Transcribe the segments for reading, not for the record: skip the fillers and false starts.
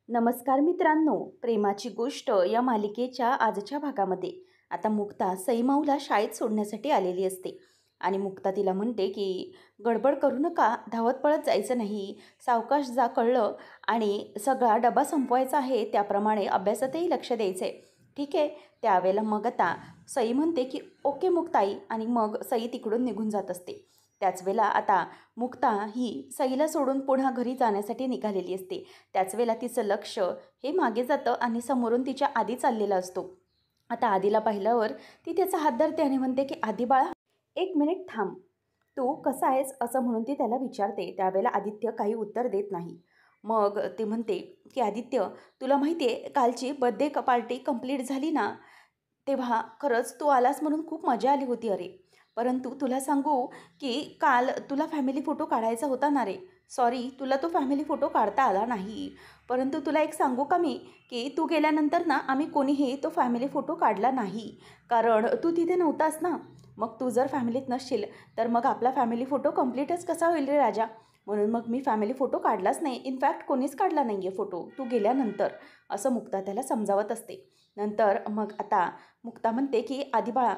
नमस्कार मित्रांनो, प्रेमाची गोष्ट या मालिकेच्या आजच्या भागामध्ये आता मुक्ता सईमाऊला शाळेत सोडण्यासाठी आलेली असते आणि मुक्ता तिला म्हणते की गडबड करू नका, धावत पळत जायचं नाही, सावकाश जा कळलं, आणि सगळा डबा संपवायचा आहे, त्याप्रमाणे अभ्यासातही लक्ष द्यायचं आहे. ठीक आहे. त्यावेळेला मग आता सई म्हणते की ओके मुक्ताई, आणि मग सई तिकडून निघून जात असते. त्याच वेळेला आता मुक्ता ही सईला सोडून पुन्हा घरी जाण्यासाठी निघालेली असते. त्याच वेळेला तिचं लक्ष हे मागे जातं आणि समोरून तिच्या आधी चाललेला असतो. आता आधीला पाहिल्यावर ती त्याचा हात धरते आणि म्हणते की आधी बाळा, एक मिनिट थांब, तू कसा आहेस असं म्हणून ती त्याला विचारते. त्यावेळेला आदित्य काही उत्तर देत नाही. मग ती म्हणते की आदित्य, तुला माहिती आहे कालची बर्थडे पार्टी कंप्लीट झाली ना, तेव्हा खरंच तू आलास म्हणून खूप मजा आली होती अरे. परंतु तुला सांगू की काल तुला फॅमिली फोटो काढायचा होता ना रे. सॉरी, तुला तो फॅमिली फोटो काढता आला नाही. परंतु तुला एक सांगू का मी, की तू गेल्यानंतर ना आम्ही कोणीही तो फॅमिली फोटो काढला नाही, कारण तू तिथे नव्हतास ना. मग तू जर फॅमिलीत नसशील तर मग आपला फॅमिली फोटो कम्प्लीटच कसा होईल रे राजा. म्हणून मग मी फॅमिली फोटो काढलाच नाही. इनफॅक्ट कोणीच काढला नाही आहे फोटो तू गेल्यानंतर, असं मुक्ता त्याला समजावत असते. नंतर मग आता मुक्ता म्हणते की आधी बाळा,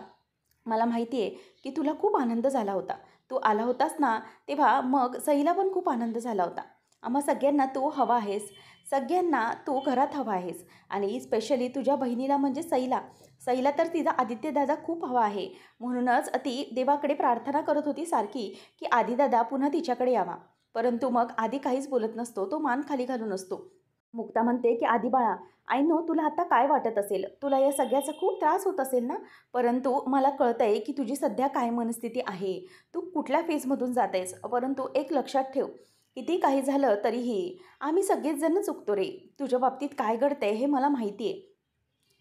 मला माहिती आहे की तुला खूप आनंद झाला होता. तू आला होतास ना, तेव्हा मग सईला पण खूप आनंद झाला होता. आम्हा सगळ्यांना तू हवा आहेस, सगळ्यांना तू घरात हवा आहेस, आणि स्पेशली तुझ्या बहिणीला म्हणजे सईला सईला तर तिचा आदित्यदादा खूप हवा आहे. म्हणूनच ती देवाकडे प्रार्थना करत होती सारखी की आदिदादा पुन्हा तिच्याकडे यावा. परंतु मग आधी काहीच बोलत नसतो, तो मान खाली घालून असतो. मुक्ता म्हणते की आधी बाळा, आय नो तुला आता काय वाटत असेल, तुला या सगळ्याचा खूप त्रास होत असेल ना. परंतु मला कळतं आहे की तुझी सध्या काय मनस्थिती आहे, तू कुठल्या फेजमधून जात आहेस. परंतु एक लक्षात ठेव, किती काही झालं तरीही आम्ही सगळेच जण चुकतो रे. तुझ्या बाबतीत काय घडतंय हे मला माहिती आहे.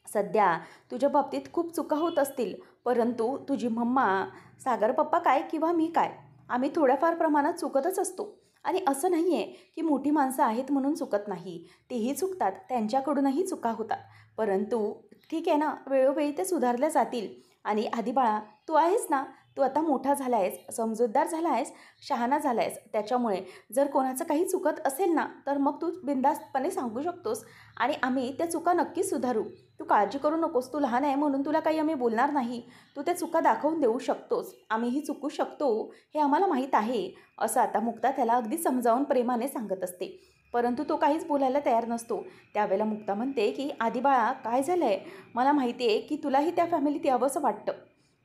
सध्या तुझ्या बाबतीत खूप चुका होत असतील, परंतु तुझी मम्मा, सागर पप्पा काय किंवा मी काय, आम्ही थोड्याफार प्रमाणात चुकतच असतो. आणि असं नाही आहे की मोठी माणसं आहेत म्हणून चुकत नाही, तेही चुकतात, त्यांच्याकडूनही चुका होतात. परंतु ठीक आहे ना, वेळोवेळी ते सुधारल्या जातील. आणि आधी बाळा, तू आहेस ना, तू आता मोठा झाला आहेस, समजूतदार झाला आहेस, शहाणा झाला आहेस. त्याच्यामुळे जर कोणाचं काही चुकत असेल ना, तर मग तू बिनधास्तपणे सांगू शकतोस आणि आम्ही त्या चुका नक्कीच सुधारू. तू काळजी करू नकोस, तू लहान आहे म्हणून तुला काही आम्ही बोलणार नाही. तू त्या चुका दाखवून देऊ शकतोस, आम्हीही चुकू शकतो, हे आम्हाला माहीत आहे. असं आता मुक्ता त्याला अगदी समजावून प्रेमाने सांगत असते. परंतु तो काहीच बोलायला तयार नसतो. त्यावेळेला मुक्ता म्हणते की आधी बाळा, काय झालं आहे, मला माहिती आहे की तुलाही त्या फॅमिलीत यावंसं वाटतं.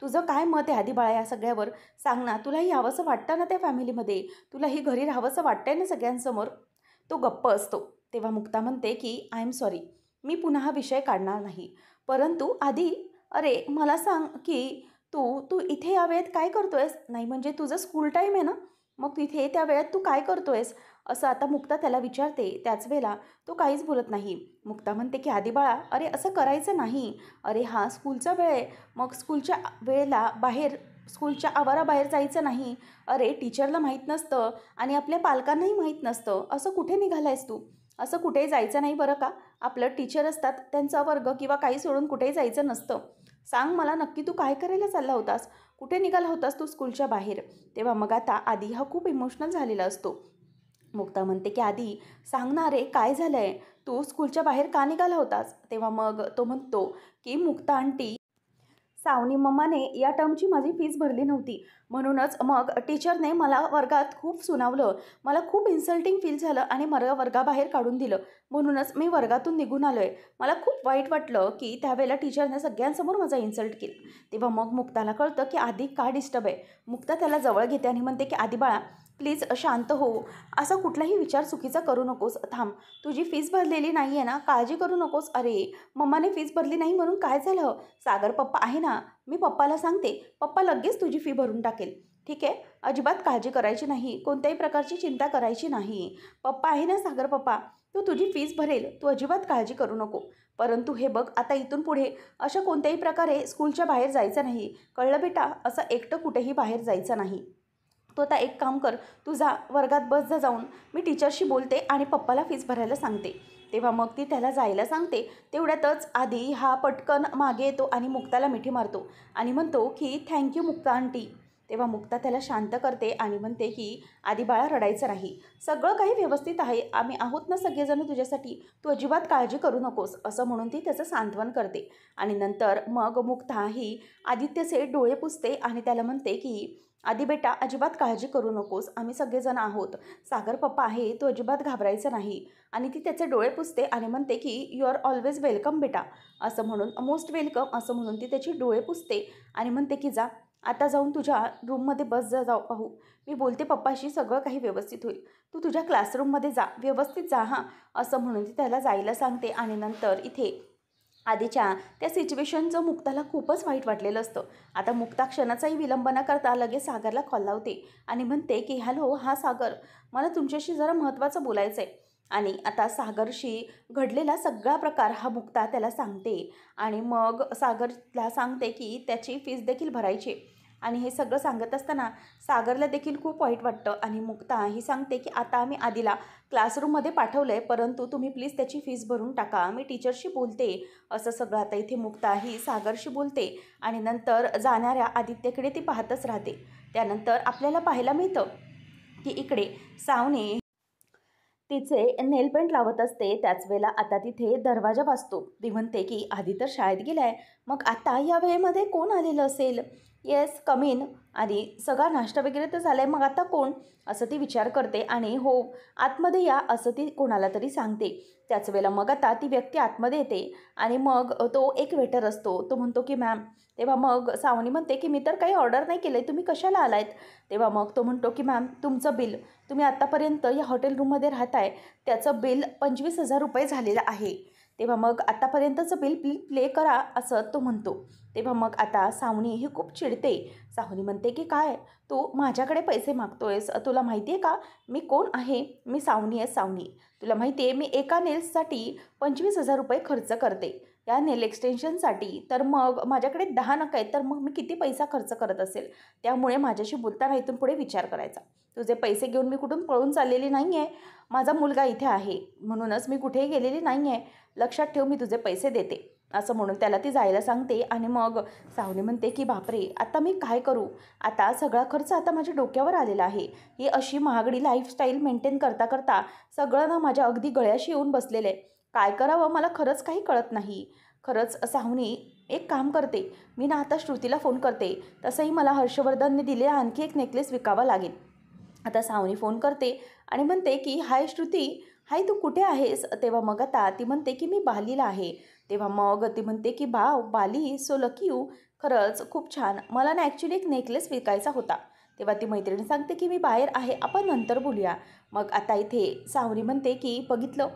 तुझं काय मत आहे आधी बाळा या सगळ्यावर, सांग ना. तुलाही यावंसं वाटतं ना त्या फॅमिलीमध्ये, तुलाही घरी राहावंसं वाटतंय ना सगळ्यांसमोर. तो गप्प असतो. तेव्हा मुक्ता म्हणते की आय एम सॉरी, मी पुन्हा हा विषय काढणार नाही. परंतु आधी, अरे मला सांग की तू तू इथे या वेळेत काय करतोयस. नाही म्हणजे तुझं स्कूल टाईम आहे ना, मग तिथे त्या वेळेत तू काय करतोयस, असं आता मुक्ता त्याला विचारते. त्याच वेळेला तो काहीच बोलत नाही. मुक्ता म्हणते की आधी बाळा, अरे असं करायचं नाही. अरे हा स्कूलचा वेळ आहे, मग स्कूलच्या वेळेला बाहेर, स्कूलच्या आवाराबाहेर जायचं नाही. अरे टीचरला माहीत नसतं आणि आपल्या पालकांनाही माहीत नसतं, असं कुठे निघालायस तू. असं कुठेही जायचं नाही बरं का. आपलं टीचर असतात, त्यांचा वर्ग किंवा काही सोडून कुठेही जायचं नसतं. सांग मला नक्की तू काय करायला चालला होतास, कुठे निघाला होतास तू स्कूलच्या बाहेर. तेव्हा मग आता आधी हा खूप इमोशनल झालेला असतो. मुक्ता म्हणते की आधी सांग ना रे, काय झालं आहे, तू स्कूलच्या बाहेर का निघाला होतास. तेव्हा मग तो म्हणतो की मुक्ता आंटी, सावनी मम्माने या टर्मची माझी फीस भरली नव्हती, म्हणूनच मग टीचरने मला वर्गात खूप सुनावलं, मला खूप इन्सल्टिंग फील झालं आणि मला वर्गाबाहेर काढून दिलं. म्हणूनच मी वर्गातून निघून आलो आहे. मला खूप वाईट वाटलं की त्यावेळेला टीचरने सगळ्यांसमोर माझा इन्सल्ट केला. तेव्हा मग मुक्ताला कळतं की आधी का डिस्टर्ब आहे. मुक्ता त्याला जवळ घेते आणि म्हणते की आधी बाळा, प्लीज शांत हो, असा कुठलाही विचार चुकीचा करू नकोस. थांब, तुझी फीस भरलेली नाही आहे ना, काळजी करू नकोस. अरे मम्माने फीस भरली नाही म्हणून काय झालं, सागर पप्पा आहे ना, मी पप्पाला सांगते, पप्पा लगेच तुझी फी भरून टाकेल. ठीक आहे, अजिबात काळजी करायची नाही, कोणत्याही प्रकारची चिंता करायची नाही. पप्पा आहे ना सागर पप्पा, तो तुझी फीस भरेल, तू अजिबात काळजी करू नको. परंतु हे बघ, आता इथून पुढे अशा कोणत्याही प्रकारे स्कूलच्या बाहेर जायचं नाही, कळलं बेटा. असं एकटं कुठेही बाहेर जायचं नाही. तो आता एक काम कर, तू जा वर्गात बस जा जाऊन, मी टीचरशी बोलते आणि पप्पाला फीस भरायला सांगते. तेव्हा मग ती त्याला जायला सांगते. तेवढ्यातच आधी हा पटकन मागे येतो आणि मुक्ताला मिठी मारतो आणि म्हणतो की थँक्यू मुक्ता आंटी, तेव्हा मुक्ता त्याला शांत करते आणि म्हणते की आधी बाळा रडायचं नाही, सगळं काही व्यवस्थित आहे, आम्ही आहोत ना सगळेजण तुझ्यासाठी, तू अजिबात काळजी करू नकोस, असं म्हणून ती त्याचं सांत्वन करते. आणि नंतर मग मुक्ता ही आदित्यचे डोळे पुसते आणि त्याला म्हणते की आधी बेटा अजिबात काळजी करू नकोस, आम्ही सगळेजण आहोत, सागर पप्पा आहे, तू अजिबात घाबरायचं नाही. आणि ती त्याचे डोळे पुसते आणि म्हणते की यू आर ऑलवेज वेलकम बेटा, असं म्हणून मोस्ट वेलकम असं म्हणून ती त्याची डोळे पुसते आणि म्हणते की जा आता जाऊन तुझ्या रूममध्ये बस, जा जाऊ पाहू, मी बोलते पप्पाशी, सगळं काही व्यवस्थित होईल, तू तुझ्या क्लासरूममध्ये जा, व्यवस्थित जा हां, असं म्हणून ती त्याला जायला सांगते. आणि नंतर इथे आधीच्या त्या सिच्युएशनचं मुक्ताला खूपच वाईट वाटलेलं असतं. आता मुक्ता क्षणाचाही विलंब न करता लगेच सागरला कॉल लावते आणि म्हणते की हॅलो हां सागर, मला तुमच्याशी जरा महत्त्वाचं बोलायचं आहे. आणि आता सागरशी घडलेला सगळा प्रकार हा मुक्ता त्याला सांगते आणि मग सागरला सांगते की त्याची फीस देखील भरायची. आणि हे सगळं सांगत असताना सागरला देखील खूप वाईट वाटतं आणि मुक्ता ही सांगते की आता आम्ही आधीला क्लासरूममध्ये पाठवलं आहे, परंतु तुम्ही प्लीज त्याची फीस भरून टाका, मी टीचरशी बोलते, असं सगळं आता इथे मुक्ता ही सागरशी बोलते. आणि नंतर जाणाऱ्या आदित्यकडे ती पाहतच राहते. त्यानंतर आपल्याला पाहायला मिळतं की इकडे सावनी तिचे नेलपेंट लावत असते. त्याच वेळेला आता तिथे दरवाजा वाजतो. ती म्हणते की आधी तर शाळेत गेलाय, मग आता या वेळेमध्ये कोण आलेलं असेल, येस कम इन, आणि सगळा नाश्ता वगैरे तर झालाय, मग आता कोण, असं ती विचार करते. आणि हो आतमध्ये या, असं ती कोणाला तरी सांगते. त्याच वेळेला मग आता ती व्यक्ती आतमध्ये येते आणि मग तो एक वेटर असतो, तो म्हणतो की मॅम, तेव्हा मग सावनी म्हणते की मी तर काही ऑर्डर नाही केलं आहे, तुम्ही कशाला आलायत. तेव्हा मग तो म्हणतो की मॅम तुमचं बिल, तुम्ही आत्तापर्यंत या हॉटेल रूममध्ये राहताय त्याचं बिल 25,000 रुपये झालेलं आहे, तेव्हा मग आत्तापर्यंतचं बिल प्ले करा, असं तो म्हणतो. तेव्हा मग आता सावनी ही खूप चिडते. सावनी म्हणते की काय तू माझ्याकडे पैसे मागतोयस, तुला माहिती आहे का मी कोण आहे, मी सावनी आहे सावनी, तुला माहिती आहे मी एका नेल्ससाठी 25,000 रुपये खर्च करते, या नेल एक्सटेन्शनसाठी, तर मग माझ्याकडे 10 नख आहेत, तर मग मी किती पैसा खर्च करत असेल, त्यामुळे माझ्याशी बोलताना इथून पुढे विचार करायचा. तुझे पैसे घेऊन मी कुठून पळून चाललेली नाही आहे, माझा मुलगा इथे आहे म्हणूनच मी कुठेही गेलेली नाही आहे, लक्षात ठेव, मी तुझे पैसे देते, असं म्हणून त्याला ती जायला सांगते. आणि मग सावनी म्हणते की बापरे आता मी काय करू, आता सगळा खर्च आता माझ्या डोक्यावर आलेला आहे, ही अशी महागडी लाईफस्टाईल मेंटेन करता करता सगळं ना माझ्या अगदी गळ्याशी येऊन बसलेलं आहे, काय करावं मला खरंच काही कळत नाही. खरंच सावनी एक काम करते, मी ना आता श्रुतीला फोन करते, तसंही मला हर्षवर्धनने दिलेला आणखी एक नेकलेस विकावा लागेल. आता सावनी फोन करते आणि म्हणते की हाय श्रुती, हाय तू कुठे आहेस. तेव्हा मग आता ती म्हणते की मी बालीला आहे. तेव्हा मग ती म्हणते की बाली, सो लकी यू, खरंच खूप छान, मला ना ॲक्च्युली एक नेकलेस विकायचा होता. तेव्हा ती मैत्रिणी सांगते की मी बाहेर आहे, आपण नंतर बोलूया. मग आता इथे सावनी म्हणते की बघितलं,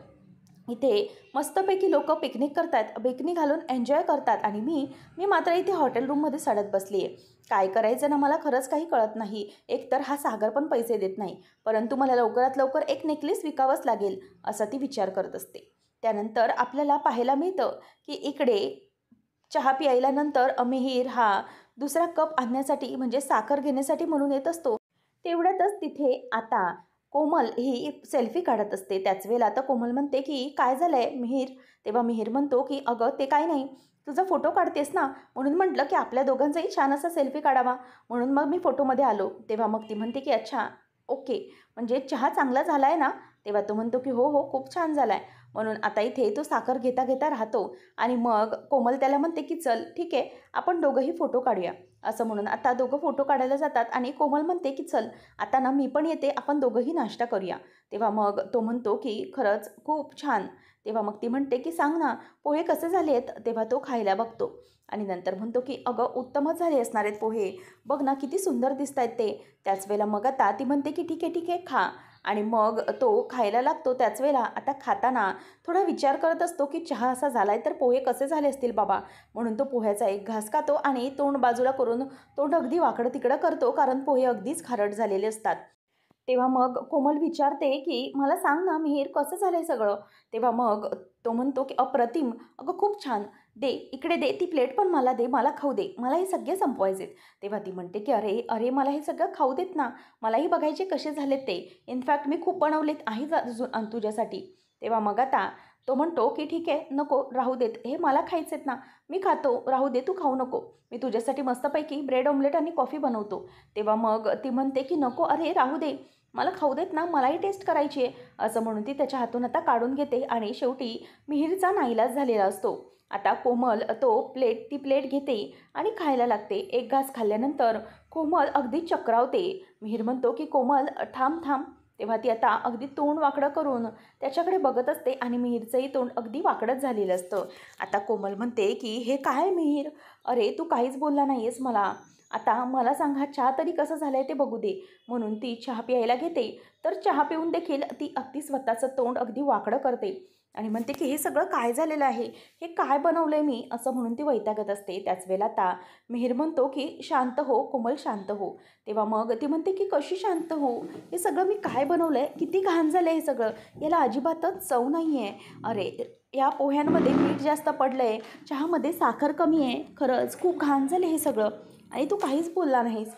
इथे मस्तपैकी लोक पिकनिक करतात, पिकनिक घालून एन्जॉय करतात आणि मी मात्र इथे हॉटेल रूममध्ये सडत बसली आहे, काय करायचं ना मला खरंच काही कळत नाही. एकतर हा सागर पण पैसे देत नाही, परंतु मला लवकरात लवकर एक नेकलेस विकावंच लागेल, असा ती विचार करत असते. त्यानंतर आपल्याला पाहायला मिळतं की इकडे चहा प्यायला नंतर मिहीर हा दुसरा कप आणण्यासाठी म्हणजे साखर घेण्यासाठी म्हणून येत असतो. तेवढ्यातच तिथे आता कोमल ही सेल्फी काढत असते. त्याच वेळेला आता कोमल म्हणते की काय झालं आहे मिहीर. तेव्हा मिहीर म्हणतो की अगं ते काय नाही, तुझा फोटो काढतेस ना, म्हणून म्हटलं की आपल्या दोघांचाही छान असा सेल्फी काढावा, म्हणून मग मी फोटोमध्ये आलो. तेव्हा मग ती म्हणते की अच्छा ओके, म्हणजे चहा चांगला झाला आहे ना. तेव्हा तो म्हणतो की हो हो खूप छान झाला आहे. म्हणून आता इथे तो साखर घेता घेता राहतो आणि मग कोमल त्याला म्हणते की चल ठीक आहे आपण दोघंही फोटो काढूया, असं म्हणून आता दोघं फोटो काढायला जातात. आणि कोमल म्हणते की चल आता ना मी पण येते, आपण दोघंही नाश्ता करूया. तेव्हा मग तो म्हणतो की खरंच खूप छान. तेव्हा मग ती म्हणते की सांग ना पोहे कसे झाले आहेत. तेव्हा तो खायला बघतो आणि नंतर म्हणतो की अगं उत्तमच झाले असणार आहेत पोहे, बघ ना किती सुंदर दिसत आहेत ते. त्याच वेळेला मग आता ती म्हणते की ठीक आहे खा. आणि मग तो खायला लागतो. त्याच वेळेला आता खाताना थोडा विचार करत असतो की चहा असा झाला आहे तर पोहे कसे झाले असतील बाबा, म्हणून तो पोह्याचा एक घास खातो आणि तोंड बाजूला करून तोंड अगदी वाकडं तिकडं करतो, कारण पोहे अगदीच खारट झालेले असतात. तेव्हा मग कोमल विचारते की मला सांग ना मिहीर कसं झालं आहे सगळं. तेव्हा मग तो म्हणतो की अप्रतिम, अगं खूप छान, दे इकडे दे ती प्लेट पण मला दे, मला खाऊ दे, मला हे सगळे संपवायचे. तेव्हा ती म्हणते की अरे अरे मला हे सगळं खाऊ देत ना, मलाही बघायचे कसे झालेत ते, इनफॅक्ट मी खूप बनवलेत आहे अजून तुझ्यासाठी. तेव्हा मग आता तो म्हणतो की ठीक आहे, नको राहू देत, हे मला खायचेत ना, मी खातो, राहू दे, तू खाऊ नको, मी तुझ्यासाठी मस्तपैकी ब्रेड ऑमलेट आणि कॉफी बनवतो. तेव्हा मग ती म्हणते की नको, अरे राहू दे, मला खाऊ देत ना, मलाही टेस्ट करायची आहे. असं म्हणून ती त्याच्या हातून आता काढून घेते आणि शेवटी मिहीरचा नाईलाज झालेला असतो. आता कोमल ती प्लेट घेते आणि खायला लागते. एक घास खाल्ल्यानंतर कोमल अगदी चक्रावते. मिहीर म्हणतो की कोमल थांब थांब. तेव्हा ती आता अगदी तोंड वाकडं करून त्याच्याकडे बघत असते आणि मिहीरचंही तोंड अगदी वाकडंच झालेलं असतं. आता कोमल म्हणते की हे काय मिहीर, अरे तू काहीच बोलला नाही आहेस मला, आता मला सांग हा चहा तरी कसं झालं आहे ते बघू दे. म्हणून ती चहा प्यायला घेते. तर चहा पिऊन देखील ती अगदी स्वतःचं तोंड अगदी वाकडं करते आणि म्हणते की हे सगळं काय झालेलं आहे, हे काय बनवलं आहे मी, असं म्हणून ती वैतागत असते. त्याच वेळेला आता मिहीर म्हणतो की शांत हो कोमल, शांत हो. तेव्हा मग ती म्हणते की कशी शांत हो, हे सगळं मी काय बनवलं आहे, किती घाण झालं आहे हे सगळं, याला अजिबातच चव नाही आहे. अरे या पोह्यांमध्ये मीठ जास्त पडलं आहे, चहामध्ये साखर कमी आहे, खरंच खूप घाण झालं हे सगळं आणि तू काहीच बोलला नाहीस.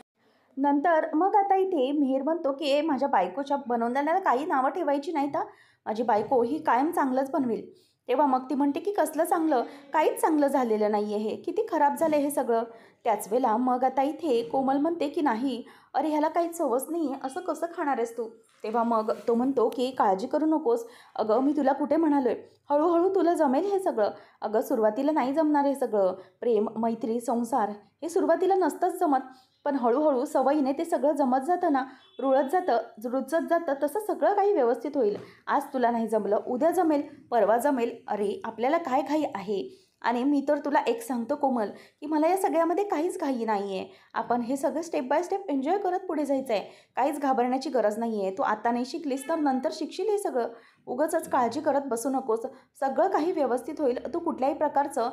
नंतर मग आता इथे मिहीर म्हणतो की माझ्या बायकोच्या बनवलेल्याला काही नावं ठेवायची नाहीत हां, माझी बायको ही कायम चांगलंच बनवेल. तेव्हा मग ती म्हणते की कसलं चांगलं, काहीच चांगलं झालेलं नाही आहे, हे किती खराब झालं हे सगळं. त्याच वेळेला मग आता इथे कोमल म्हणते की नाही, अरे ह्याला काही चवच नाही आहे, असं कसं खाणार आहेस तू. तेव्हा मग तो म्हणतो की काळजी करू नकोस, अगं मी तुला कुठे म्हणालोय, हळूहळू तुला जमेल हे सगळं. अगं सुरुवातीला नाही जमणार हे सगळं, प्रेम मैत्री संसार हे सुरुवातीला नसतंच जमत, पण हळूहळू सवयीने ते सगळं जमत जातं ना, रुळत जातं, रुचत जातं, तसं सगळं काही व्यवस्थित होईल. आज तुला नाही जमलं, उद्या जमेल, परवा जमेल. अरे आपल्याला काय घाई आहे, आणि मी तर तुला एक सांगतो कोमल, की मला या सगळ्यामध्ये काहीच घाई नाही आहे. आपण हे सगळं स्टेप बाय स्टेप एन्जॉय करत पुढे जायचं आहे, काहीच घाबरण्याची गरज नाही आहे. तू आता नाही शिकलीस तर नंतर शिकशील हे सगळं, उगाचच काळजी करत बसू नकोस, सगळं काही व्यवस्थित होईल. तू कुठल्याही प्रकारचं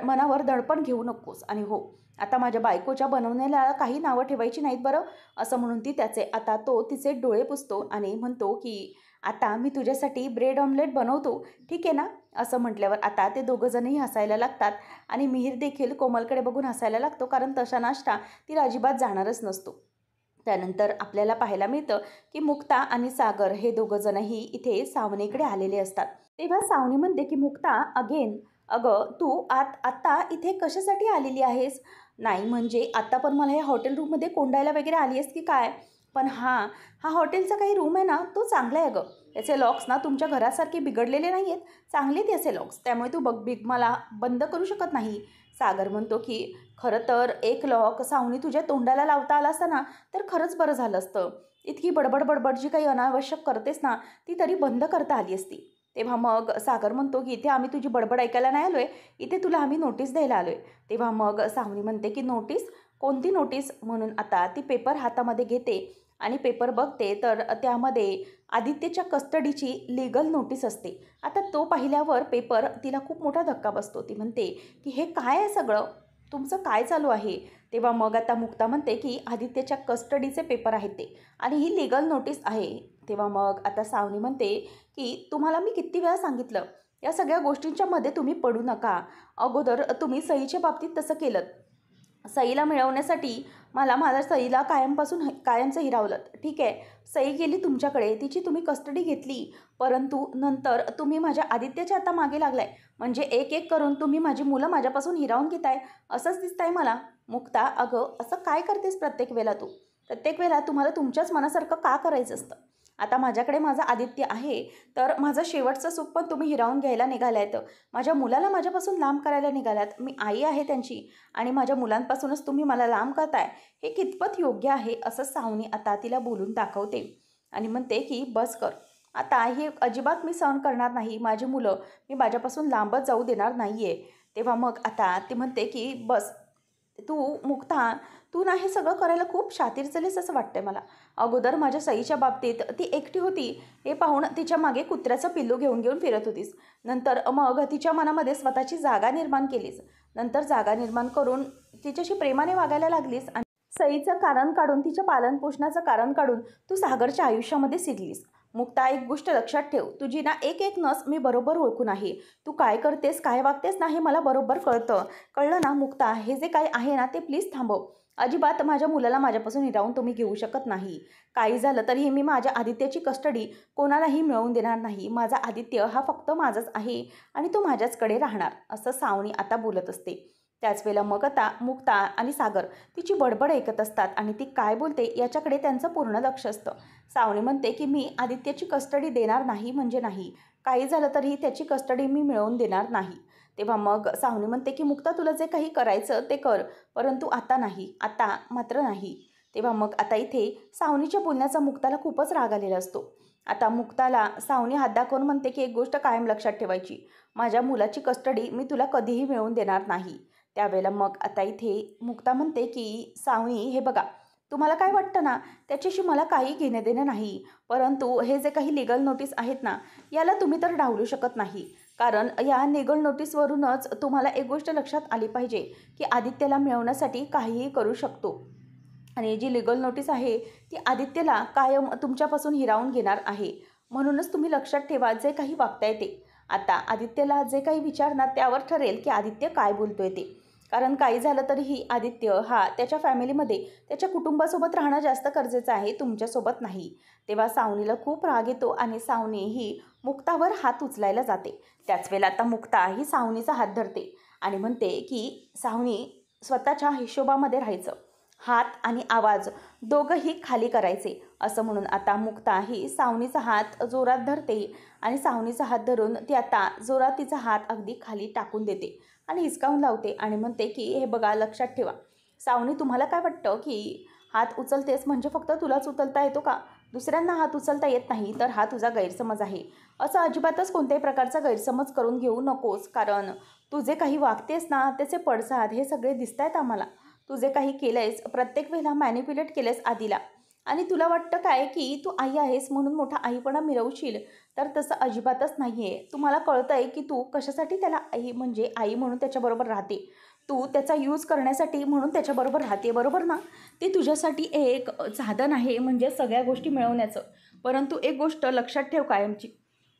मनावर दडपण घेऊ नकोस. आणि हो, आता माझ्या बायकोच्या बनवण्याला काही नावं ठेवायची नाहीत बरं, असं म्हणून ती आता तिचे डोळे पुसतो आणि म्हणतो की आता मी तुझ्यासाठी ब्रेड ऑमलेट बनवतो, ठीक आहे ना. असं म्हटल्यावर आता ते दोघंजणही हसायला लागतात आणि मिहीर देखील कोमलकडे बघून हसायला लागतो, कारण तसा नाश्ता तिला अजिबात जाणारच नसतो. त्यानंतर आपल्याला पाहायला मिळतं की मुक्ता आणि सागर हे दोघंजणही इथे सावनीकडे आलेले असतात. तेव्हा सावनी म्हणते की मुक्ता अगेन, अगं तू आत्ता इथे कशासाठी आलेली आहेस. नाही म्हणजे आत्ता पण मला या हॉटेल रूममध्ये कोंडायला वगैरे आली आहेस की काय. पण हा हॉटेलचा काही रूम आहे ना, तो चांगला आहे. अगं याचे लॉक्स ना तुमच्या घरासारखे बिघडलेले नाही आहेत, चांगले ते असे लॉक्स, त्यामुळे तू मला बंद करू शकत नाही. सागर म्हणतो की खरं तर एक लॉक सावनी तुझ्या तोंडाला लावता आला असता ना, तर खरंच बरं झालं असतं. इतकी बडबड बडबड जी काही अनावश्यक करतेस ना, ती तरी बंद करता आली असती. तेव्हा मग सागर म्हणतो की इथे आम्ही तुझी बडबड ऐकायला नाही आलो आहे, इथे तुला आम्ही नोटीस द्यायला आलो आहे. तेव्हा मग सावनी म्हणते की नोटीस, कोणती नोटीस. म्हणून आता ती पेपर हातामध्ये घेते आणि पेपर बघते, तर त्यामध्ये आदित्यच्या कस्टडीची लीगल नोटीस असते. आता तो पाहिल्यावर पेपर तिला खूप मोठा धक्का बसतो. ती म्हणते की हे काय आहे सगळं, तुमचं काय चालू आहे. तेव्हा मग आता मुक्ता म्हणते की आदित्यच्या कस्टडीचे पेपर आहेत ते, आणि ही लीगल नोटीस आहे. तेव्हा मग आता सावनी म्हणते की तुम्हाला मी किती वेळा सांगितलं, या सगळ्या गोष्टींच्या मध्ये तुम्ही पडू नका. अगोदर तुम्ही सईच्या बाबतीत तसं केलं, सईला मिळवण्यासाठी माझ्या सईला कायमचं हिरावलं, ठीक आहे. सई गेली तुमच्याकडे, तिची तुम्ही कस्टडी घेतली, परंतु नंतर तुम्ही माझ्या आदित्यच्या आता मागे लागलाय, म्हणजे एक एक करून तुम्ही माझी मुलं माझ्यापासून हिरावून घेताय, असंच दिसतंय मला. मुक्ता, अगं असं काय करतेस प्रत्येक वेळेला तुम्हाला तुमच्याच मनासारखं का करायचं असतं. आता माझ्याकडे माझा आदित्य आहे, तर माझं शेवटचं सुख पण तुम्ही हिरावून घ्यायला निघालायत, माझ्या मुलाला माझ्यापासून लांब करायला निघालात. मी आई आहे त्यांची, आणि माझ्या मुलांपासूनच तुम्ही मला लांब करताय, हे कितपत योग्य आहे. असं सावनी आता तिला बोलून दाखवते आणि म्हणते की बस कर आता, हे अजिबात मी सहन करणार नाही, माझी मुलं मी माझ्यापासून लांबच जाऊ देणार नाही आहे. तेव्हा मग आता ती म्हणते की बस मुक्ता, तू ना हे सगळं करायला खूप शातीर झालीस असं वाटतंय मला. अगोदर माझ्या सईच्या बाबतीत ती एकटी होती हे पाहून तिच्या मागे कुत्र्याचं पिल्लू घेऊन घेऊन फिरत होतीस, नंतर मग तिच्या मनामध्ये स्वतःची जागा निर्माण केलीस, नंतर जागा निर्माण करून तिच्याशी प्रेमाने वागायला लागलीस, आणि सईचं कारण काढून, तिच्या पालनपोषणाचं कारण काढून तू सागरच्या आयुष्यामध्ये शिरलीस. मुक्ता, एक गोष्ट लक्षात ठेव, तुझी ना एक एक नस मी बरोबर ओळखून आहे. तू काय करतेस, काय वागतेस ना, हे मला बरोबर कळलं ना मुक्ता. हे जे काही आहे ना ते प्लीज थांबव. अजिबात माझ्या मुलाला माझ्यापासून हिरावून तुम्ही घेऊ शकत नाही. काही झालं तरीही मी माझ्या आदित्यची कस्टडी कोणालाही मिळवून देणार नाही. माझा आदित्य हा फक्त माझाच आहे आणि तो माझ्याचकडे राहणार, असं सावनी आता बोलत असते. त्याच वेळेला मग आता मुक्ता आणि सागर तिची बडबड ऐकत असतात आणि ती काय बोलते याच्याकडे त्यांचं पूर्ण लक्ष असतं. सावनी म्हणते की मी आदित्यची कस्टडी देणार नाही म्हणजे नाही. काही झालं तरीही त्याची कस्टडी मी मिळवून देणार नाही. तेव्हा मग सावनी म्हणते की मुक्ता तुला जे काही करायचं ते कर, परंतु आता नाही, आता मात्र नाही. तेव्हा मग आता इथे सावनीच्या बोलण्याचा मुक्ताला खूपच राग आलेला असतो. आता मुक्ताला सावनी हात दाखवून म्हणते की एक गोष्ट कायम लक्षात ठेवायची, माझ्या मुलाची कस्टडी मी तुला कधीही मिळवून देणार नाही. त्यावेळेला मग आता इथे मुक्ता म्हणते की सावनी हे बघा, तुम्हाला काय वाटतं ना त्याच्याशी मला काही घेणं देणं नाही, परंतु हे जे काही लीगल नोटीस आहेत ना याला तुम्ही तर डावलू शकत नाही. कारण या लीगल नोटीसवरूनच तुम्हाला एक गोष्ट लक्षात आली पाहिजे की आदित्यला मिळवण्यासाठी काहीही करू शकतो. आणि जी लीगल नोटीस आहे ती आदित्यला कायम तुमच्यापासून हिरावून घेणार आहे. म्हणूनच तुम्ही लक्षात ठेवा जे काही वागताय ते. आता आदित्यला जे काही विचारणार त्यावर ठरेल की आदित्य काय बोलतोय ते. कारण काही झालं तरीही आदित्य हा त्याच्या फॅमिलीमध्ये त्याच्या कुटुंबासोबत राहणं जास्त गरजेचं आहे, तुमच्यासोबत नाही. तेव्हा सावनीला खूप राग येतो आणि सावनी ही मुक्तावर हात उचलायला जाते. त्याच वेळेला आता मुक्ता ही सावनीचा हात धरते आणि म्हणते की सावनी स्वतःच्या हिशोबामध्ये राहायचं, हात आणि आवाज दोघंही खाली करायचे, असं म्हणून आता मुक्ता ही सावनीचा हात जोरात धरते आणि सावनीचा हात धरून ती आता जोरात तिचा हात अगदी खाली टाकून देते आणि हिसकावून लावते आणि म्हणते की हे बघा लक्षात ठेवा सावनी, तुम्हाला काय वाटतं की हात उचलतेस म्हणजे फक्त तुलाच उचलता येतो का? दुसऱ्यांना हात उचलता येत नाही तर हा तुझा गैरसमज आहे. असं अजिबातच कोणत्याही प्रकारचा गैरसमज करून घेऊ नकोस, कारण तू जे काही वागतेस ना त्याचे पडसाद हे सगळे दिसत आहेत आम्हाला. तू जे काही केलं आहेस प्रत्येक वेळेला मॅनिप्युलेट केलंस आधीला, आणि तुला वाटतं काय की तू आई आहेस म्हणून मोठा आईपणा मिरवशील, तर तसं अजिबातच नाही आहे. तुम्हाला कळतं आहे की तू कशासाठी त्याला आई म्हणजे आई म्हणून त्याच्याबरोबर राहते, तू त्याचा यूज करण्यासाठी म्हणून त्याच्याबरोबर राहते, बरोबर ना? ते तुझ्यासाठी एक साधन आहे म्हणजे सगळ्या गोष्टी मिळवण्याचं. परंतु एक गोष्ट लक्षात ठेव कायमची,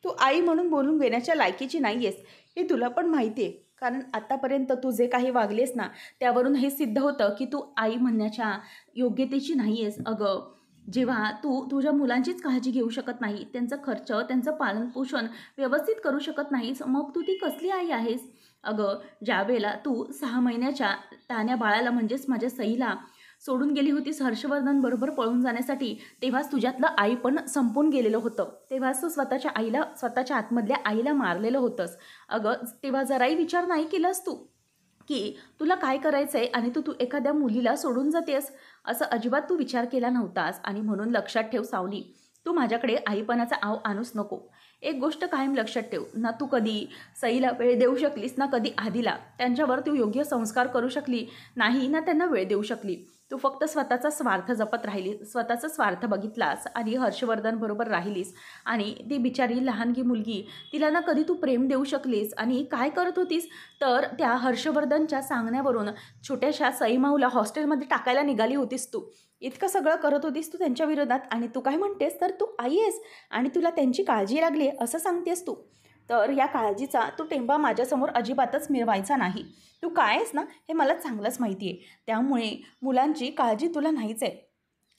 तू आई म्हणून बोलून घेण्याच्या लायकीची नाही आहेस, हे तुला पण माहिती आहे. कारण आतापर्यंत तू जे काही वागलेस ना त्यावरून हे सिद्ध होतं की तू आई म्हणण्याच्या योग्यतेची नाही आहेस. अगं, जेव्हा तू तुझ्या मुलांचीच काळजी घेऊ शकत नाही, त्यांचा खर्च, त्यांचं पालनपोषण व्यवस्थित करू शकत नाहीस, मग तू ती कसली आई आहेस? अगं, ज्यावेळेला तू 6 महिन्याच्या तान्या बाळाला म्हणजेच माझ्या सईला सोडून गेली होतीस हर्षवर्धनबरोबर पळून जाण्यासाठी, तेव्हाच तुझ्यातलं आई पण संपून गेलेलं होतं. तेव्हाच तू स्वतःच्या आईला, स्वतःच्या आतमधल्या आईला मारलेलं होतंस. अगं, तेव्हा जराही विचार नाही केलास तू की तुला काय करायचं आहे आणि तू एखाद्या मुलीला सोडून जातेस, असं अजिबात तू विचार केला नव्हतास. आणि म्हणून लक्षात ठेव सावनी, तू माझ्याकडे आईपणाचा आव आणूच नको. एक गोष्ट कायम लक्षात ठेव ना, तू कधी सईला वेळ देऊ शकलीस ना कधी आधीला त्यांच्यावर तू योग्य संस्कार करू शकली नाही ना त्यांना वेळ देऊ शकली. तू फक्त स्वतःचा स्वार्थ जपत राहिली, स्वतःचा स्वार्थ बघितलास आणि हर्षवर्धनबरोबर राहिलीस. आणि ती बिचारी लहानगी मुलगी, तिला ना कधी तू प्रेम देऊ शकलीस. आणि काय करत होतीस तर त्या हर्षवर्धनच्या सांगण्यावरून छोट्याशा सईमाऊला हॉस्टेलमध्ये टाकायला निघाली होतीस तू. इतकं सगळं करत होतीस तू त्यांच्या विरोधात, आणि तू काय म्हणतेस तर तू आई आहेस आणि तुला त्यांची काळजी लागली असं सांगतेस तू. तर या काळजीचा तू टेंबा माझ्यासमोर अजिबातच मिरवायचा नाही. तू काय आहेस ना हे मला चांगलंच माहिती आहे, त्यामुळे मुलांची काळजी तुला नाहीच आहे.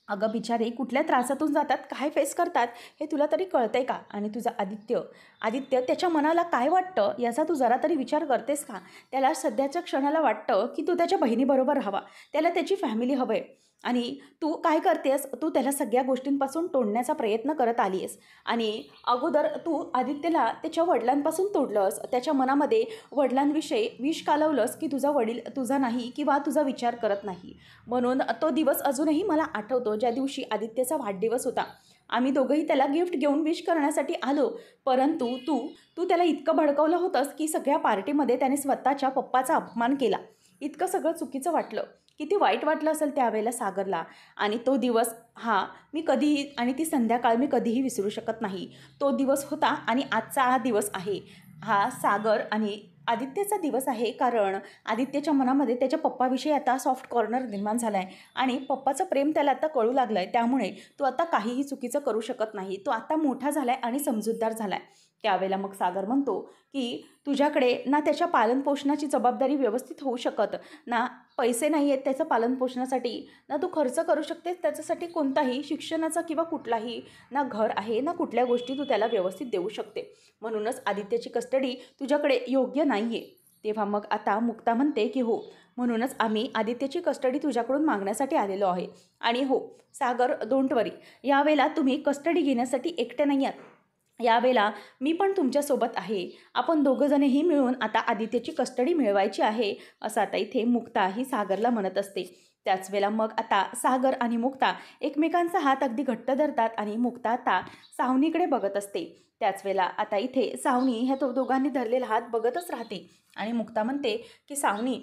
अगं बिचारे कुठल्या त्रासातून जातात, काय फेस करतात हे तुला तरी कळतंय का? आणि तुझा आदित्य आदित्य त्याच्या मनाला काय वाटतं याचा तू जरा तरी विचार करतेस का? त्याला सध्याच्या क्षणाला वाटतं की तू त्याच्या बहिणीबरोबर राहावा, त्याला त्याची फॅमिली हवं आहे. आणि तू काय करतेस, तू त्याला सगळ्या गोष्टींपासून तोडण्याचा प्रयत्न करत आली आहेस. आणि अगोदर तू आदित्यला त्याच्या वडिलांपासून तोडलंस, त्याच्या मनामध्ये वडिलांविषयी विष कालवलंस की तुझा वडील तुझा नाही किंवा तुझा विचार करत नाही. म्हणून तो दिवस अजूनही मला आठवतो ज्या दिवशी आदित्यचा वाढदिवस होता. आम्ही दोघंही त्याला गिफ्ट घेऊन विश करण्यासाठी आलो, परंतु तू तू त्याला इतकं भडकवलं होतंस की सगळ्या पार्टीमध्ये त्याने स्वतःच्या पप्पाचा अपमान केला. इतकं सगळं चुकीचं वाटलं, किती वाईट वाटलं असेल त्यावेळेला सागरला. आणि तो दिवस हा मी कधीही, आणि ती संध्याकाळ मी कधीही विसरू शकत नाही. तो दिवस होता आणि आजचा हा दिवस आहे, हा सागर आणि आदित्यचा दिवस आहे. कारण आदित्यच्या मनामध्ये त्याच्या पप्पाविषयी आता सॉफ्ट कॉर्नर निर्माण झाला आहे आणि पप्पाचं प्रेम त्याला आता कळू लागलं आहे. त्यामुळे तो आता काहीही चुकीचं करू शकत नाही. तो आता मोठा झाला आहे आणि समजूतदार झाला आहे. त्यावेळेला मग सागर म्हणतो की तुझ्याकडे ना त्याच्या पालनपोषणाची जबाबदारी व्यवस्थित होऊ शकत, ना पैसे नाही आहेत त्याचं पालनपोषणासाठी, ना तू खर्च करू शकतेस त्याच्यासाठी कोणताही शिक्षणाचा किंवा कुठलाही, ना घर आहे ना कुठल्या गोष्टी तू त्याला व्यवस्थित देऊ शकते. म्हणूनच आदित्यची कस्टडी तुझ्याकडे योग्य नाही आहे. तेव्हा मग आता मुक्ता म्हणते की हो, म्हणूनच आम्ही आदित्यची कस्टडी तुझ्याकडून मागण्यासाठी आलेलो आहे. आणि हो सागर, डोंट वरी, यावेळेला तुम्ही कस्टडी घेण्यासाठी एकटे नाही आहात. यावेळेला मी पण तुमच्यासोबत आहे. आपण दोघंजणही मिळून आता आदित्यची कस्टडी मिळवायची आहे, असं आता इथे मुक्ता ही सागरला म्हणत असते. त्याच वेळेला मग आता सागर आणि मुक्ता एकमेकांचा हात अगदी घट्ट धरतात आणि मुक्ता आता सावनीकडे बघत असते. त्याच वेळेला आता इथे सावनी ह्या दोघांनी धरलेला हात बघतच राहते आणि मुक्ता म्हणते की सावनी,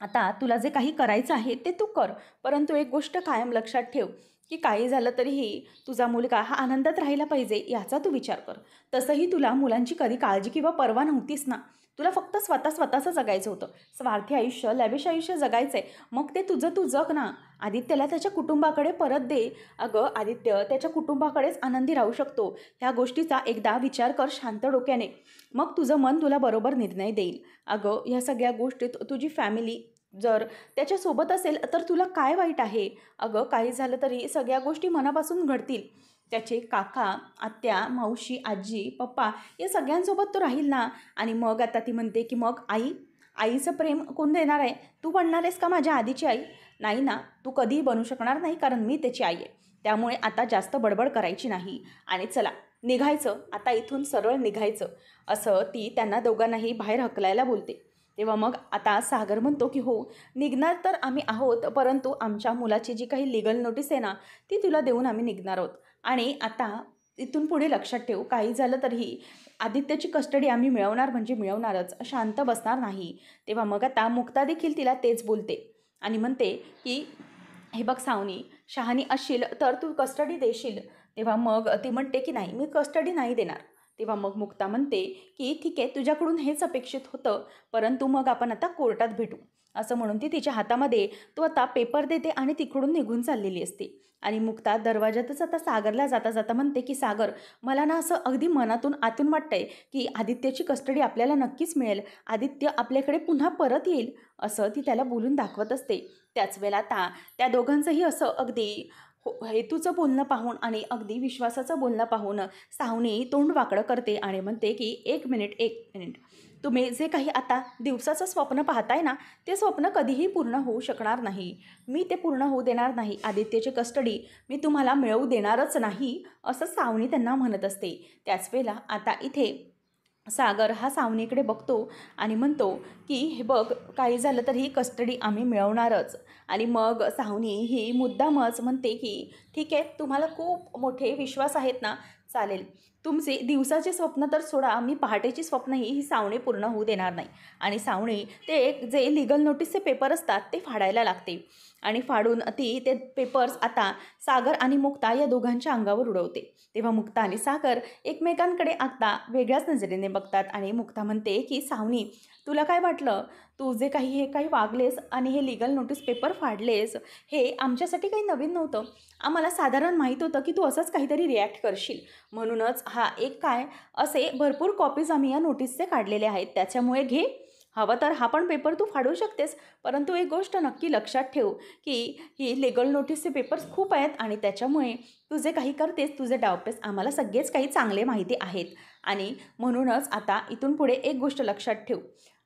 आता तुला जे काही करायचं आहे ते तू कर, परंतु एक गोष्ट कायम लक्षात ठेव की काही झालं तरीही तुझा मुलगा हा आनंदात राहिला पाहिजे याचा तू विचार कर. तसंही तुला मुलांची कधी काळजी किंवा पर्वा नव्हतीच ना. तुला फक्त स्वतःचं जगायचं होतं. स्वार्थी आयुष्य, लॅविश आयुष्य जगायचं आहे. मग ते तुझं तू जग ना. आदित्यला त्याच्या कुटुंबाकडे परत दे. अगं आदित्य त्याच्या कुटुंबाकडेच आनंदी राहू शकतो. ह्या गोष्टीचा एकदा विचार कर शांत डोक्याने. मग तुझं मन तुला बरोबर निर्णय देईल. अगं ह्या सगळ्या गोष्टीत तुझी फॅमिली जर त्याच्यासोबत असेल तर तुला काय वाईट आहे. अगं काही झालं तरी सगळ्या गोष्टी मनापासून घडतील. त्याचे काका, आत्या, मावशी, आजी, पप्पा या सगळ्यांसोबत तो राहील ना. आणि मग आता ती म्हणते की मग आईचं प्रेम कोण देणार आहे. तू बनणार आहेस का माझ्या आधीची आई. नाही ना, तू कधीही बनू शकणार नाही, कारण मी त्याची आई आहे. त्यामुळे आता जास्त बडबड करायची नाही आणि चला निघायचं, आता इथून सरळ निघायचं, असं ती त्यांना दोघांनाही बाहेर हकलायला बोलते. तेव्हा मग आता सागर म्हणतो की हो निघणार तर आम्ही आहोत, परंतु आमच्या मुलाची जी काही लिगल नोटीस आहे ना ती तुला देऊन आम्ही निघणार आहोत. आणि आता इथून पुढे लक्षात ठेव, काही झालं तरीही आदित्यची कस्टडी आम्ही मिळवणार म्हणजे मिळवणारच, शांत बसणार नाही. तेव्हा मग आता मुक्ता देखील तिला तेच बोलते आणि म्हणते की हे बघ सावनी, शहाणी असशील तर तू कस्टडी देशील. तेव्हा मग ती म्हणते की नाही, मी कस्टडी नाही देणार. तेव्हा मग मुक्ता म्हणते की ठीक आहे, तुझ्याकडून हेच अपेक्षित होतं, परंतु मग आपण आता कोर्टात भेटू, असं म्हणून ती तिच्या हातामध्ये तो आता पेपर देते आणि तिकडून निघून चाललेली असते. आणि मुक्ता दरवाजातच आता सागरला जाता जाता म्हणते की सागर, मला ना असं अगदी मनातून आतून वाटतंय की आदित्यची कस्टडी आपल्याला नक्कीच मिळेल, आदित्य आपल्याकडे पुन्हा परत येईल, असं ती त्याला बोलून दाखवत असते. त्याच वेळेला आता त्या दोघांचंही असं अगदी हेतूचं बोलणं पाहून आणि अगदी विश्वासाचं बोलणं पाहून सावनी तोंड वाकडं करते आणि म्हणते की एक मिनिट, तुम्ही जे काही आता दिवसाचं स्वप्न पाहताय ना, ते स्वप्न कधीही पूर्ण होऊ शकणार नाही. मी ते पूर्ण होऊ देणार नाही. आदित्यची कस्टडी मी तुम्हाला मिळवू देणारच नाही, असं सावनी त्यांना म्हणत असते. त्याच वेळेला आता इथे सागर हा सावनीकडे बघतो आणि म्हणतो की हे बघ, काही झालं तर ही कस्टडी आम्ही मिळवणारच. आणि मग सावनी ही मुद्दामच म्हणते की ठीक आहे, तुम्हाला खूप मोठे विश्वास आहेत ना, चालेल, तुमचे दिवसाचे स्वप्न तर सोडा, मी पहाटेची स्वप्नही ही सावणी पूर्ण होऊ देणार नाही. आणि सावणी ते जे लिगल नोटीसचे पेपर असतात ते फाडायला लागते आणि फाडून ती ते पेपर्स आता सागर आणि मुक्ता या दोघांच्या अंगावर उडवते. तेव्हा मुक्ता आणि सागर एकमेकांकडे आता वेगळ्याच नजरेने बघतात आणि मुक्ता म्हणते की सावनी, तुला काय वाटलं, तू जे काही हे काही वागलेस आणि हे लिगल नोटीस पेपर फाडलेस, हे आमच्यासाठी काही नवीन नव्हतं. आम्हाला साधारण माहीत होतं की तू असंच काहीतरी रिॲक्ट करशील, म्हणूनच हा एक काय असे भरपूर कॉपीज आम्ही या नोटीसचे काढलेले आहेत. त्याच्यामुळे घे, हवं तर हा पण पेपर तू फाडू शकतेस, परंतु एक गोष्ट नक्की लक्षात ठेव की ही लिगल नोटीसचे पेपर्स खूप आहेत आणि त्याच्यामुळे तू जे काही करतेस, तुझे डावपेच आम्हाला सगळेच काही चांगले माहिती आहेत. आणि म्हणूनच आता इथून पुढे एक गोष्ट लक्षात ठेव,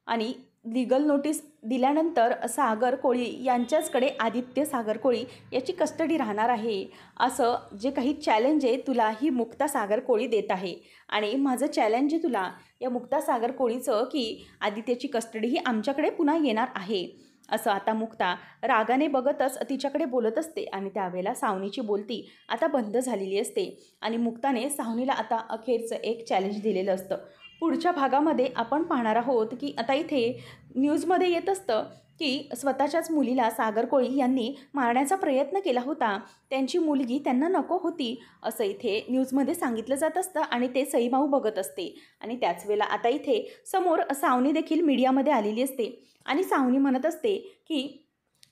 आणि लिगल नोटीस दिल्यानंतर सागर कोळी यांच्याचकडे आदित्य सागर कोळी याची कस्टडी राहणार आहे, असं जे काही चॅलेंज आहे तुला ही मुक्ता सागर कोळी देत आहे. आणि माझं चॅलेंज आहे तुला या मुक्ता सागर कोळीचं की आदित्यची कस्टडी ही आमच्याकडे पुन्हा येणार आहे, असं आता मुक्ता रागाने बघतच तिच्याकडे बोलत असते. आणि त्यावेळेला सावनीची बोलती आता बंद झालेली असते आणि मुक्ताने सावनीला आता अखेरचं एक चॅलेंज दिलेलं असतं. पुढच्या भागामध्ये आपण पाहणार आहोत की आता इथे न्यूजमध्ये येत असतं की स्वतःच्याच मुलीला सागर कोळी यांनी मारण्याचा प्रयत्न केला होता, त्यांची मुलगी त्यांना नको होती, असं इथे न्यूजमध्ये सांगितलं जात असतं आणि ते सईमाऊ बघत असते. आणि त्याच वेळेला आता इथे समोर सावनी देखील मीडियामध्ये आलेली असते आणि सावनी म्हणत असते की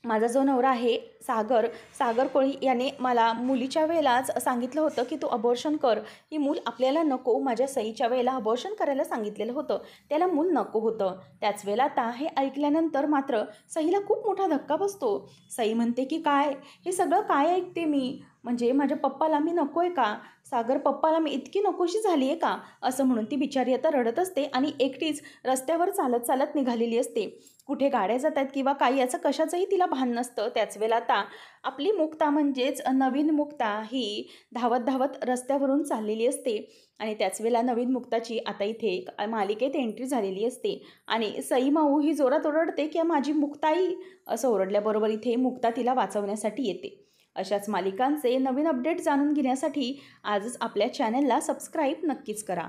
माझा जो नवरा आहे सागर कोळी याने मला मुलीच्या वेळेलाच सांगितलं होतं की तू अबॉर्शन कर, ही मूल आपल्याला नको. माझ्या सईच्या वेळेला अबॉर्शन करायला सांगितलेलं होतं, त्याला मूल नको होतं. त्याच वेळेला आता हे ऐकल्यानंतर मात्र सईला खूप मोठा धक्का बसतो. सई म्हणते की काय हे सगळं काय ऐकते मी, म्हणजे माझ्या पप्पाला मी नको आहे का, सागर पप्पाला मी इतकी नकोशी झाली आहे का, असं म्हणून ती बिचारी आता रडत असते आणि एकटीच रस्त्यावर चालत चालत निघालेली असते. कुठे गाड्या जात आहेत किंवा काही याचं कशाचंही तिला भान नसतं. त्याच वेळेला आता आपली मुक्ता म्हणजेच नवीन मुक्ता ही धावत धावत रस्त्यावरून चाललेली असते आणि त्याच वेळेला नवीन मुक्ताची आता इथे मालिकेत एंट्री झालेली असते आणि सई माऊ ही जोरात ओरडते की माझी मुक्ताई, असं ओरडल्याबरोबर इथे मुक्ता तिला वाचवण्यासाठी येते. अशाच मालिकांचे नवीन अपडेट जाणून घेण्यासाठी आजच आपल्या चॅनलला सबस्क्राईब नक्कीच करा.